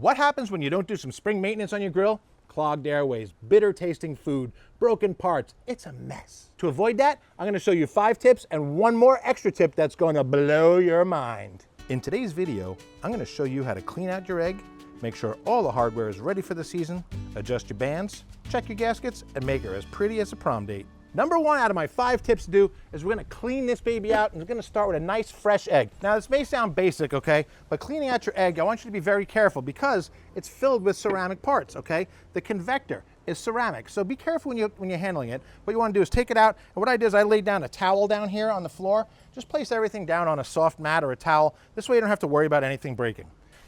What happens when you don't do some spring maintenance on your grill? Clogged airways, bitter tasting food, broken parts. It's a mess. To avoid that, I'm going to show you 5 tips and one more extra tip that's going to blow your mind. In today's video, I'm going to show you how to clean out your egg, make sure all the hardware is ready for the season, adjust your bands, check your gaskets, and make her as pretty as a prom date. Number 1 out of my 5 tips to do is we're going to clean this baby out, and we're going to start with a nice fresh egg. Now this may sound basic, okay, but cleaning out your egg, I want you to be very careful because it's filled with ceramic parts, okay? The convector is ceramic, so be careful when you're handling it. What you want to do is take it out, and what I did is I laid down a towel down here on the floor. Just place everything down on a soft mat or a towel. This way you don't have to worry about anything breaking.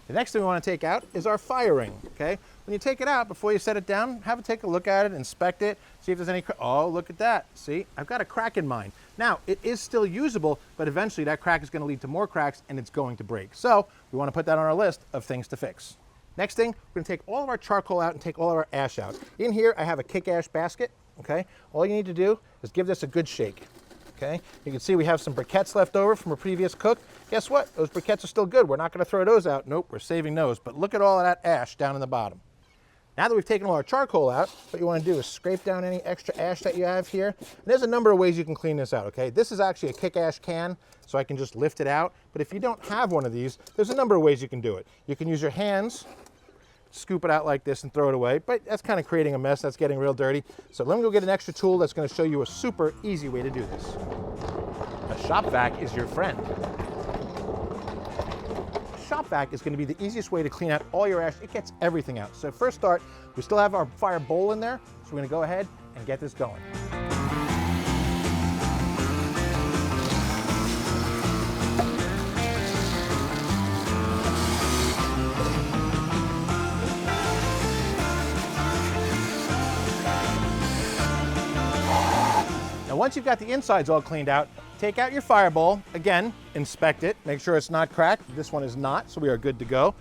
The next thing we want to take out is our fire ring, okay? When you take it out, before you set it down, take a look at it, inspect it, see if there's any, oh, look at that. See, I've got a crack in mine. Now, it is still usable, but eventually that crack is going to lead to more cracks and it's going to break. So we want to put that on our list of things to fix. Next thing, we're going to take all of our charcoal out and take all of our ash out. In here, I have a kick ash basket, okay? All you need to do is give this a good shake. Okay, you can see we have some briquettes left over from a previous cook. Guess what? Those briquettes are still good. We're not going to throw those out. Nope, we're saving those. But look at all of that ash down in the bottom. Now that we've taken all our charcoal out, what you want to do is scrape down any extra ash that you have here. And there's a number of ways you can clean this out, okay? This is actually a kick ash can, so I can just lift it out. But if you don't have one of these, there's a number of ways you can do it. You can use your hands, scoop it out like this and throw it away, but that's kind of creating a mess. That's getting real dirty. So let me go get an extra tool that's going to show you a super easy way to do this. A shop vac is your friend. A shop vac is going to be the easiest way to clean out all your ash. It gets everything out. So first start, we still have our fire bowl in there, so we're going to go ahead and get this going. Once you've got the insides all cleaned out, take out your fire bowl. Again, inspect it, make sure it's not cracked. This one is not, so we are good to go.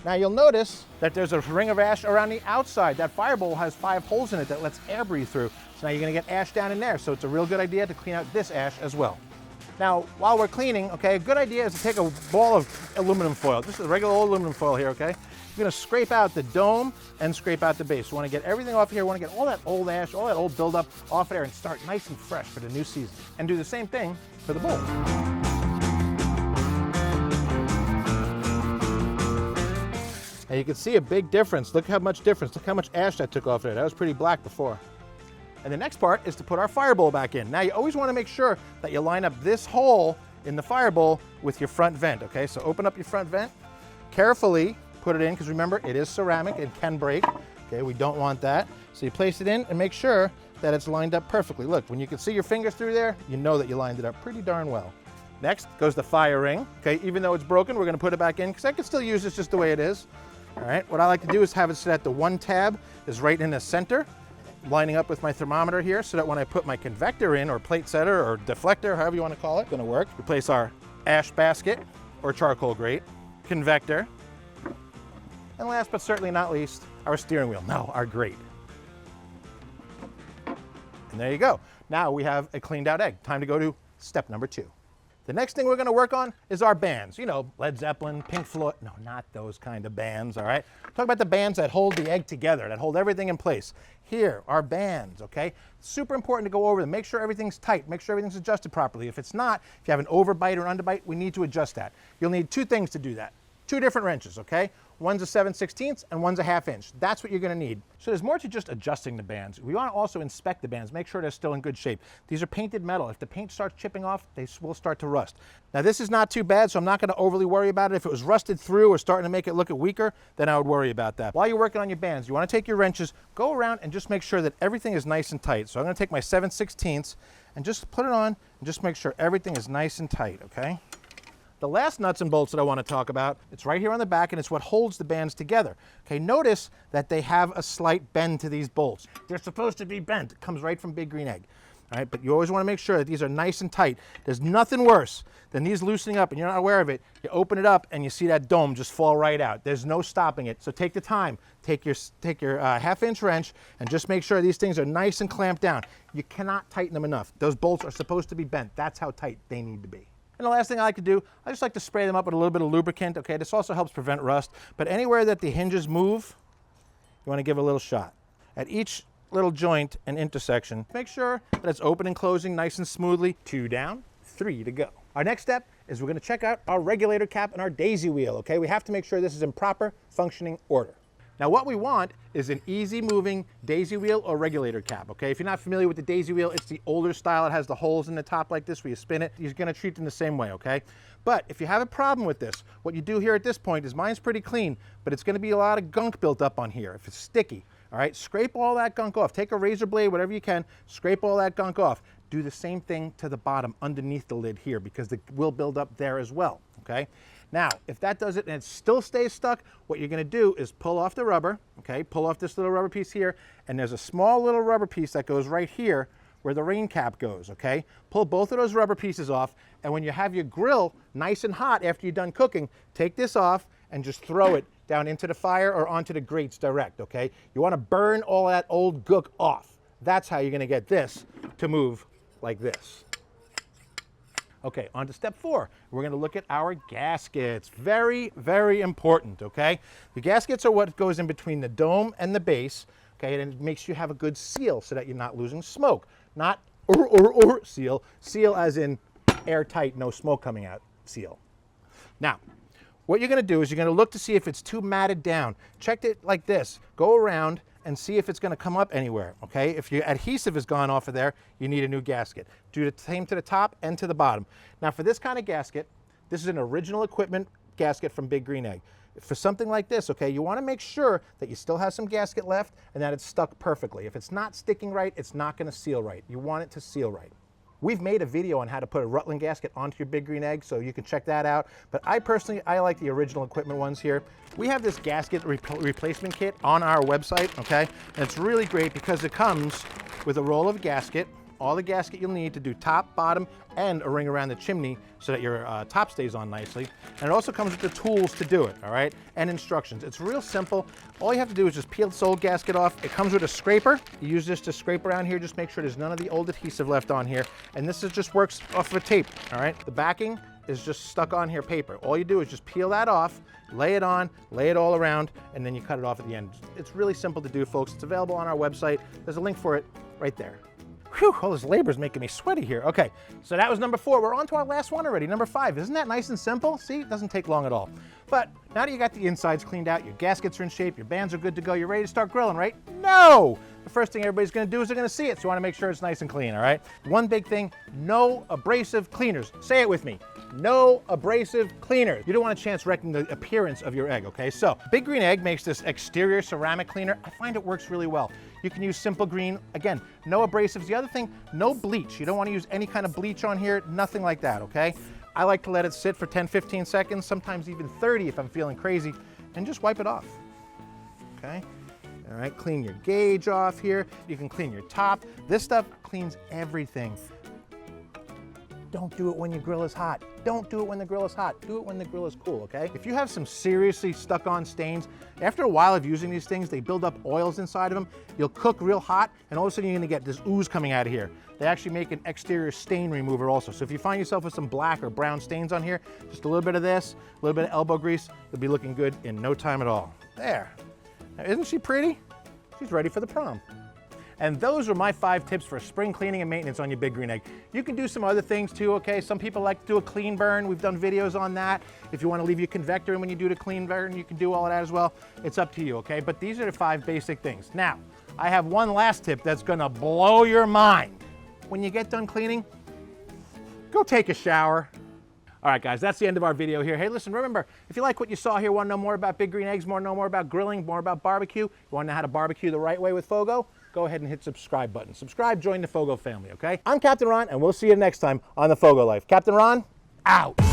Now you'll notice that there's a ring of ash around the outside. That fire bowl has 5 holes in it that lets air breathe through. So now you're gonna get ash down in there. So it's a real good idea to clean out this ash as well. Now, while we're cleaning, okay, a good idea is to take a ball of aluminum foil. Just a regular old aluminum foil here, okay? You're gonna scrape out the dome and scrape out the base. We wanna get everything off here. We wanna get all that old ash, all that old buildup off there and start nice and fresh for the new season. And do the same thing for the bowl. Now you can see a big difference. Look how much difference. Look how much ash that took off there. That was pretty black before. And the next part is to put our fire bowl back in. Now you always wanna make sure that you line up this hole in the fire bowl with your front vent, okay? So open up your front vent, carefully put it in, because remember, it is ceramic, it can break. Okay, we don't want that. So you place it in and make sure that it's lined up perfectly. Look, when you can see your fingers through there, you know that you lined it up pretty darn well. Next goes the fire ring. Okay, even though it's broken, we're gonna put it back in, because I can still use this just the way it is. All right, what I like to do is have it so that the one tab is right in the center, lining up with my thermometer here, so that when I put my convector in, or plate setter, or deflector, however you wanna call it, it's gonna work. We place our ash basket, or charcoal grate, convector, and last but certainly not least, our steering wheel. No, our grate. And there you go. Now we have a cleaned out egg. Time to go to step number 2. The next thing we're gonna work on is our bands. You know, Led Zeppelin, Pink Floyd. No, not those kind of bands, all right? Talk about the bands that hold the egg together, that hold everything in place. Here, our bands, okay? Super important to go over them. Make sure everything's tight. Make sure everything's adjusted properly. If it's not, if you have an overbite or underbite, we need to adjust that. You'll need 2 things to do that. 2 different wrenches, okay? One's a 7/16 and one's a 1/2 inch. That's what you're gonna need. So there's more to just adjusting the bands. We wanna also inspect the bands, make sure they're still in good shape. These are painted metal. If the paint starts chipping off, they will start to rust. Now this is not too bad, so I'm not gonna overly worry about it. If it was rusted through or starting to make it look weaker, then I would worry about that. While you're working on your bands, you wanna take your wrenches, go around and just make sure that everything is nice and tight. So I'm gonna take my 7/16 and just put it on and just make sure everything is nice and tight, okay? The last nuts and bolts that I want to talk about, it's right here on the back, and it's what holds the bands together. Okay, notice that they have a slight bend to these bolts. They're supposed to be bent. It comes right from Big Green Egg. All right, but you always want to make sure that these are nice and tight. There's nothing worse than these loosening up and you're not aware of it. You open it up and you see that dome just fall right out. There's no stopping it. So take the time, take your 1/2 inch wrench and just make sure these things are nice and clamped down. You cannot tighten them enough. Those bolts are supposed to be bent. That's how tight they need to be. And the last thing I like to do, I just like to spray them up with a little bit of lubricant, okay? This also helps prevent rust, but anywhere that the hinges move, you want to give a little shot. At each little joint and intersection, make sure that it's open and closing nice and smoothly. 2 down, 3 to go. Our next step is we're going to check out our regulator cap and our daisy wheel, okay? We have to make sure this is in proper functioning order. Now what we want is an easy moving daisy wheel or regulator cap, okay? If you're not familiar with the daisy wheel, it's the older style. It has the holes in the top like this where you spin it. You're gonna treat them the same way, okay? But if you have a problem with this, what you do here at this point is mine's pretty clean, but it's gonna be a lot of gunk built up on here if it's sticky, all right? Scrape all that gunk off. Take a razor blade, whatever you can, scrape all that gunk off. Do the same thing to the bottom underneath the lid here because it will build up there as well, okay? Now, if that does it and it still stays stuck, what you're gonna do is pull off the rubber, okay? Pull off this little rubber piece here, and there's a small little rubber piece that goes right here where the rain cap goes, okay? Pull both of those rubber pieces off, and when you have your grill nice and hot after you're done cooking, take this off and just throw it down into the fire or onto the grates direct, okay? You wanna burn all that old gook off. That's how you're gonna get this to move like this. Okay, on to step 4. We're going to look at our gaskets. Very, very important, okay? The gaskets are what goes in between the dome and the base, okay? And it makes you have a good seal so that you're not losing smoke. Not seal. Seal as in airtight, no smoke coming out seal. Now, what you're going to do is you're going to look to see if it's too matted down. Check it like this. Go around and see if it's going to come up anywhere, okay? If your adhesive has gone off of there, you need a new gasket. Do the same to the top and to the bottom. Now for this kind of gasket, this is an original equipment gasket from Big Green Egg. For something like this, okay, you want to make sure that you still have some gasket left and that it's stuck perfectly. If it's not sticking right, it's not going to seal right. You want it to seal right. We've made a video on how to put a Rutland gasket onto your Big Green Egg, so you can check that out. But I personally like the original equipment ones here. We have this gasket replacement kit on our website, okay? And it's really great because it comes with a roll of gasket, all the gasket you'll need to do top, bottom, and a ring around the chimney so that your top stays on nicely. And it also comes with the tools to do it, all right? And instructions. It's real simple. All you have to do is just peel this old gasket off. It comes with a scraper. You use this to scrape around here. Just make sure there's none of the old adhesive left on here. And this just works off of a tape, all right? The backing is just stuck on here paper. All you do is just peel that off, lay it on, lay it all around, and then you cut it off at the end. It's really simple to do, folks. It's available on our website. There's a link for it right there. Whew, all this labor is making me sweaty here. Okay, so that was number 4. We're on to our last one already, number 5. Isn't that nice and simple? See, it doesn't take long at all. But now that you got the insides cleaned out, your gaskets are in shape, your bands are good to go, you're ready to start grilling, right? No! The first thing everybody's gonna do is they're gonna see it, so you wanna make sure it's nice and clean, all right? One big thing, no abrasive cleaners. Say it with me. No abrasive cleaners. You don't want a chance wrecking the appearance of your egg, okay? So, Big Green Egg makes this exterior ceramic cleaner. I find it works really well. You can use simple green. Again, no abrasives. The other thing, no bleach. You don't want to use any kind of bleach on here, nothing like that, okay? I like to let it sit for 10, 15 seconds, sometimes even 30 if I'm feeling crazy, and just wipe it off, okay? All right, clean your gauge off here. You can clean your top. This stuff cleans everything. Don't do it when your grill is hot. Don't do it when the grill is hot. Do it when the grill is cool, okay? If you have some seriously stuck on stains, after a while of using these things, they build up oils inside of them. You'll cook real hot, and all of a sudden you're gonna get this ooze coming out of here. They actually make an exterior stain remover also. So if you find yourself with some black or brown stains on here, just a little bit of this, a little bit of elbow grease, you'll be looking good in no time at all. There. Now, isn't she pretty? She's ready for the prom. And those are my 5 tips for spring cleaning and maintenance on your Big Green Egg. You can do some other things too, okay? Some people like to do a clean burn. We've done videos on that. If you want to leave your convector in when you do the clean burn, you can do all of that as well. It's up to you, okay? But these are the 5 basic things. Now, I have one last tip that's gonna blow your mind. When you get done cleaning, go take a shower. All right, guys, that's the end of our video here. Hey, listen, remember, if you like what you saw here, want to know more about Big Green Eggs, know more about grilling, more about barbecue, you want to know how to barbecue the right way with FOGO, go ahead and hit subscribe button. Subscribe, join the FOGO family, okay? I'm Captain Ron, and we'll see you next time on the FOGO Life. Captain Ron, out.